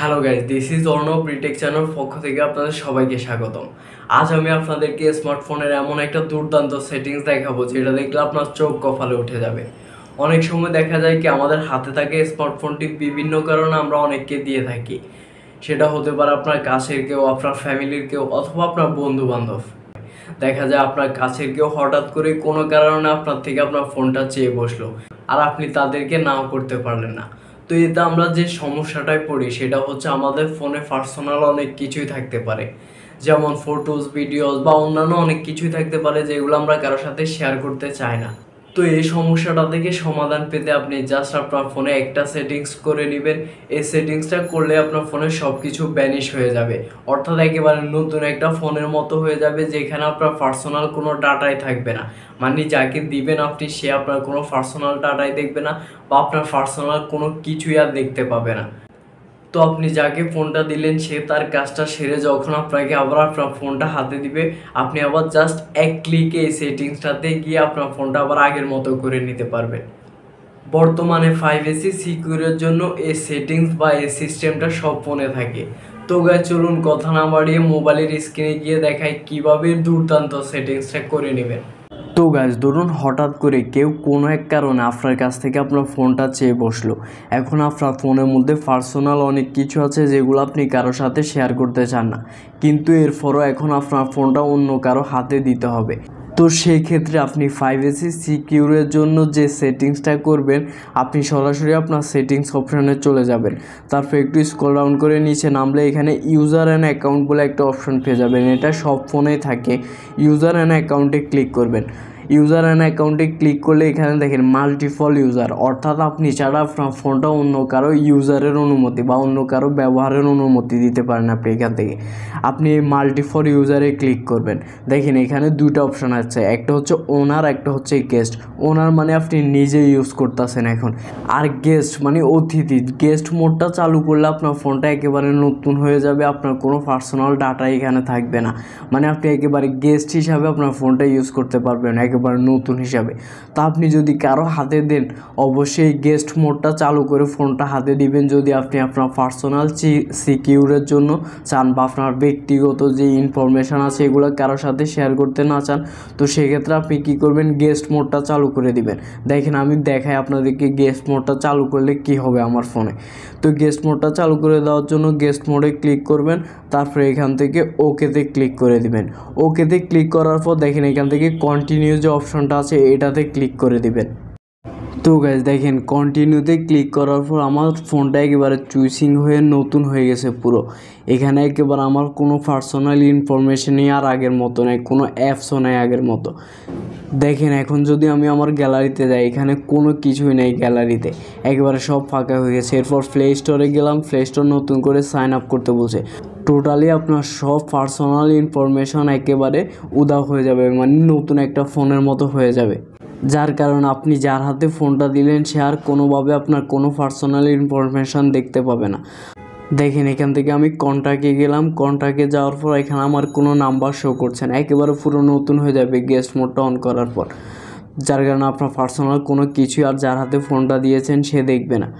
Hello guys, this is Arnab retake channel পক্ষ থেকে আপনাদের সবাইকে স্বাগতম। আজ আমি আপনাদেরকে স্মার্টফোনের এমন একটা দুর্দান্ত সেটিংস দেখাবো যেটা দেখলে আপনার চোখ কপালে উঠে যাবে। অনেক সময় দেখা যায় কি আমাদের হাতে থাকে স্মার্টফোনটি বিভিন্ন কারণে আমরা অনেককে দিয়ে থাকি। সেটা হতে পারে আপনার কাছের কেউ, আপনার ফ্যামিলির কেউ, অথবা আপনার বন্ধু বান্ধব। দেখা যায় আপনার কাছের কেউ হঠাৎ করে কোনো কারণে আপনার থেকে আপনার ফোনটা চেয়ে বসলো, আর আপনি তাদেরকে নাও করতে পারলেন না। তো এতে আমরা যে সমস্যাটায় পড়ি সেটা হচ্ছে আমাদের ফোনে পার্সোনাল অনেক কিছুই থাকতে পারে, যেমন ফটোস, ভিডিওস বা অন্যান্য অনেক কিছুই থাকতে পারে যেগুলো আমরা কারোর সাথে শেয়ার করতে চাই না। তো এই সমস্যাটা থেকে সমাধান পেতে আপনি জাস্ট আপনার ফোনে একটা সেটিংস করে নেবেন। এই সেটিংসটা করলে আপনার ফোনে সব কিছু ব্যানিশ হয়ে যাবে, অর্থাৎ একেবারে নতুন একটা ফোনের মতো হয়ে যাবে, যেখানে আপনার পার্সোনাল কোনো ডাটাই থাকবে না। মানে যাকে দিবেন আপনি সে আপনার কোনো পার্সোনাল ডাটাই দেখবে না, বা আপনার পার্সোনাল কোনো কিছুই আর দেখতে পাবে না। তো আপনি যাকে ফোনটা দিলেন সে তার কাজটা সেরে যখন আপনাকে আবার আপনার ফোনটা হাতে দিবে, আপনি আবার জাস্ট এক ক্লিকে এই সেটিংসটাতে গিয়ে আপনার ফোনটা আবার আগের মতো করে নিতে পারবেন। বর্তমানে 5G সিকিউরের জন্য এই সেটিংস বা এই সিস্টেমটা সব ফোনে থাকে। তো গাইস, চলুন কথা না বাড়িয়ে মোবাইলের স্ক্রিনে গিয়ে দেখাই কিভাবে দুর্দান্ত সেটিংসটা করে নেবেন। তো গাইস, ধরুন হঠাৎ করে কেউ কোনো এক কারণে আপনার কাছ থেকে আপনার ফোনটা চেয়ে বসলো। এখন আপনার ফোনের মধ্যে পার্সোনাল অনেক কিছু আছে যেগুলো আপনি কারোর সাথে শেয়ার করতে চান না, কিন্তু এরপরও এখন আপনার ফোনটা অন্য কারো হাতে দিতে হবে। তো সেই ক্ষেত্রে আপনি 5G সিকিউরের জন্য যে সেটিংসটা করবেন, আপনি সরাসরি আপনার সেটিংস অপশানে চলে যাবেন। তারপর একটু স্ক্রল ডাউন করে নিচে নামলে এখানে ইউজার অ্যান্ড অ্যাকাউন্ট বলে একটা অপশন পেয়ে যাবেন। এটা সব ফোনেই থাকে। ইউজার অ্যান্ড অ্যাকাউন্টে ক্লিক করবেন। ইউজার অ্যান্ড অ্যাকাউন্টে ক্লিক করলে এখানে দেখেন মাল্টিপল ইউজার, অর্থাৎ আপনি ছাড়া আপনার ফোনটা অন্য কারো ইউজারের অনুমতি বা অন্য কারো ব্যবহারের অনুমতি দিতে পারেন আপনি এখান থেকে। আপনি এই মাল্টিপল ইউজারে ক্লিক করবেন। দেখেন এখানে দুটো অপশান আছে, একটা হচ্ছে ওনার, একটা হচ্ছে গেস্ট। ওনার মানে আপনি নিজে ইউজ করতেছেন এখন, আর গেস্ট মানে অতিথি। গেস্ট মোডটা চালু করলে আপনার ফোনটা একেবারে নতুন হয়ে যাবে, আপনার কোনো পার্সোনাল ডাটা এখানে থাকবে না। মানে আপনি একেবারে গেস্ট হিসাবে আপনার ফোনটা ইউজ করতে পারবেন একেবারে নতুন হিসাবে। তা আপনি যদি কারো হাতে দেন, অবশ্যই গেস্ট মোডটা চালু করে ফোনটা হাতে দিবেন যদি আপনি আপনার পার্সোনাল সিকিউরের জন্য চান, বা আপনার ব্যক্তিগত যে ইনফরমেশান আছে এগুলো কারোর সাথে শেয়ার করতে না চান। তো সেক্ষেত্রে আপনি কী করবেন, গেস্ট মোডটা চালু করে দিবেন। দেখেন আমি দেখাই আপনাদেরকে গেস্ট মোডটা চালু করলে কি হবে আমার ফোনে। তো গেস্ট মোডটা চালু করে দেওয়ার জন্য গেস্ট মোডে ক্লিক করবেন, তারপরে এখান থেকে ওকেতে ক্লিক করে দিবেন। ওকেতে ক্লিক করার পর দেখেন এখান থেকে কন্টিনিউ যে অপশনটা আছে এটাতে ক্লিক করে দিবেন। তো গাইজ দেখেন কন্টিনিউতে ক্লিক করার পর আমার ফোনটা একেবারে চুইসিং হয়ে নতুন হয়ে গেছে পুরো। এখানে একেবারে আমার কোনো পার্সোনাল ইনফরমেশনই আর আগের মতো নেই, কোনো অ্যাপসও নেই আগের মতো। দেখেন এখন যদি আমি আমার গ্যালারিতে যাই, এখানে কোনো কিছুই নেই গ্যালারিতে, একেবারে সব ফাঁকা হয়ে গেছে। এরপর প্লে স্টোরে গেলাম, প্লে স্টোর নতুন করে সাইন আপ করতে বলছে। টোটালি আপনার সব পার্সোনাল ইনফরমেশন একেবারে উধাও হয়ে যাবে, মানে নতুন একটা ফোনের মতো হয়ে যাবে। যার কারণে আপনি যার হাতে ফোনটা দিলেন সে আর কোনোভাবে আপনার কোনো পার্সোনাল ইনফরমেশান দেখতে পাবে না। দেখেন এখান থেকে আমি কন্ট্যাক্টে গেলাম, কন্ট্যাক্টে যাওয়ার পর এখানে আমার কোনো নাম্বার শো করছে না, একেবারে পুরো নতুন হয়ে যাবে গেস্ট মোডটা অন করার পর। যার কারণে আপনার পার্সোনাল কোনো কিছুই আর যার হাতে ফোনটা দিয়েছেন সে দেখবে না।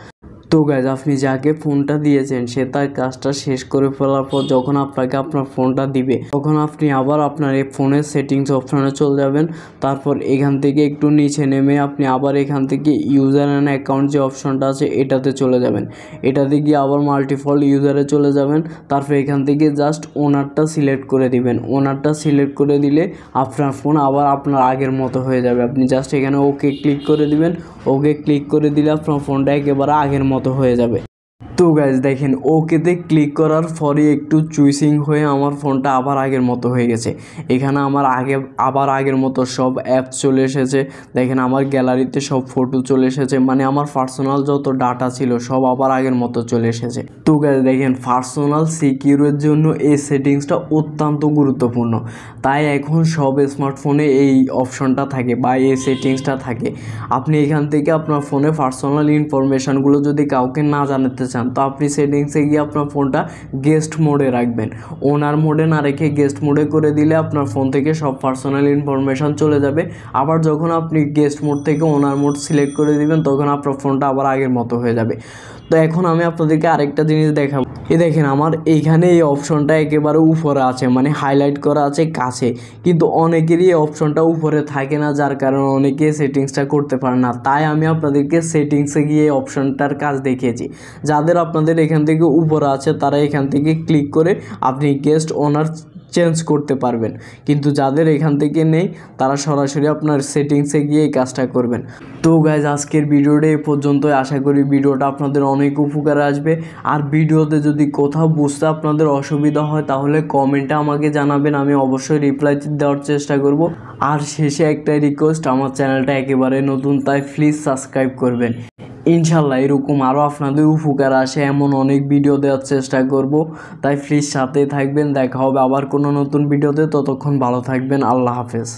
তো গাইজ, আপনি যাকে ফোনটা দিয়েছেন সে তার কাজটা শেষ করে ফেলার পর যখন আপনাকে আপনার ফোনটা দিবে, তখন আপনি আবার আপনার এই ফোনের সেটিংস অপশনে চলে যাবেন। তারপর এখান থেকে একটু নিচে নেমে আপনি আবার এখান থেকে ইউজার অ্যান্ড অ্যাকাউন্ট যে অপশনটা আছে এটাতে চলে যাবেন। এটাতে গিয়ে আবার মাল্টিপল ইউজারে চলে যাবেন। তারপর এখান থেকে জাস্ট ওনারটা সিলেক্ট করে দিবেন। ওনারটা সিলেক্ট করে দিলে আপনার ফোন আবার আপনার আগের মতো হয়ে যাবে। আপনি জাস্ট এখানে ওকে ক্লিক করে দিবেন। ওকে ক্লিক করে দিলে আপনার ফোনটা একেবারে আগের মতো হয়ে যাবে। তো গাইজ দেখেন ওকেতে ক্লিক করার পরে একটু চুইসিং হয়ে আমার ফোনটা আবার আগের মতো হয়ে গেছে। এখানে আমার আবার আগের মতো সব অ্যাপস চলে এসেছে। দেখেন আমার গ্যালারিতে সব ফটো চলে এসেছে, মানে আমার পার্সোনাল যত ডাটা ছিল সব আবার আগের মতো চলে এসেছে। তো গাইজ দেখেন পার্সোনাল সিকিউরের জন্য এই সেটিংসটা অত্যন্ত গুরুত্বপূর্ণ। তাই এখন সব স্মার্টফোনে এই অপশনটা থাকে বা এই সেটিংসটা থাকে। আপনি এখান থেকে আপনার ফোনে পার্সোনাল ইনফরমেশানগুলো যদি কাউকে না জানাতে চান, তো আপনি সেটিংসে গিয়ে আপনার ফোনটা গেস্ট মোডে রাখবেন। ওনার মোডে না রেখে গেস্ট মোডে করে দিলে আপনার ফোন থেকে সব পার্সোনাল ইনফরমেশান চলে যাবে। আবার যখন আপনি গেস্ট মোড থেকে ওনার মোড সিলেক্ট করে দিবেন তখন আপনার ফোনটা আবার আগের মতো হয়ে যাবে। তো এখন আমি আপনাদেরকে আরেকটা জিনিস দেখাবো। এই দেখেন আমার এইখানে এই অপশনটা একেবারে উপরে আছে, মানে হাইলাইট করা আছে কাছে, কিন্তু অনেকেরই এই অপশনটা উপরে থাকে না, যার কারণে অনেকে সেটিংসটা করতে পারে না। তাই আমি আপনাদেরকে সেটিংসে গিয়ে এই অপশনটার কাজ দেখিয়েছি। যাদের আপনাদের এখান থেকে উপরে আছে তারা এখান থেকে ক্লিক করে আপনি গেস্ট ওনার চেঞ্জ করতে পারবেন, কিন্তু যাদের এখান থেকে নেই তারা সরাসরি আপনার সেটিংসে গিয়ে এই কাজটা করবেন। তো গাইজ আজকের ভিডিওটা এই পর্যন্তই। আশা করি ভিডিওটা আপনাদের অনেক উপকারে আসবে। আর ভিডিওতে যদি কোথাও বুঝতে আপনাদের অসুবিধা হয় তাহলে কমেন্টে আমাকে জানাবেন, আমি অবশ্যই রিপ্লাই দেওয়ার চেষ্টা করব। আর শেষে একটাই রিকোয়েস্ট, আমার চ্যানেলটা একেবারে নতুন, তাই প্লিজ সাবস্ক্রাইব করবেন। ইনশাল্লাহ এরকম আরও আপনাদের উপকার আসে এমন অনেক ভিডিও দেওয়ার চেষ্টা করব, তাই প্লিজ সাথে থাকবেন। দেখা হবে আবার কোনো নতুন ভিডিওতে, ততক্ষণ ভালো থাকবেন। আল্লাহ হাফেজ।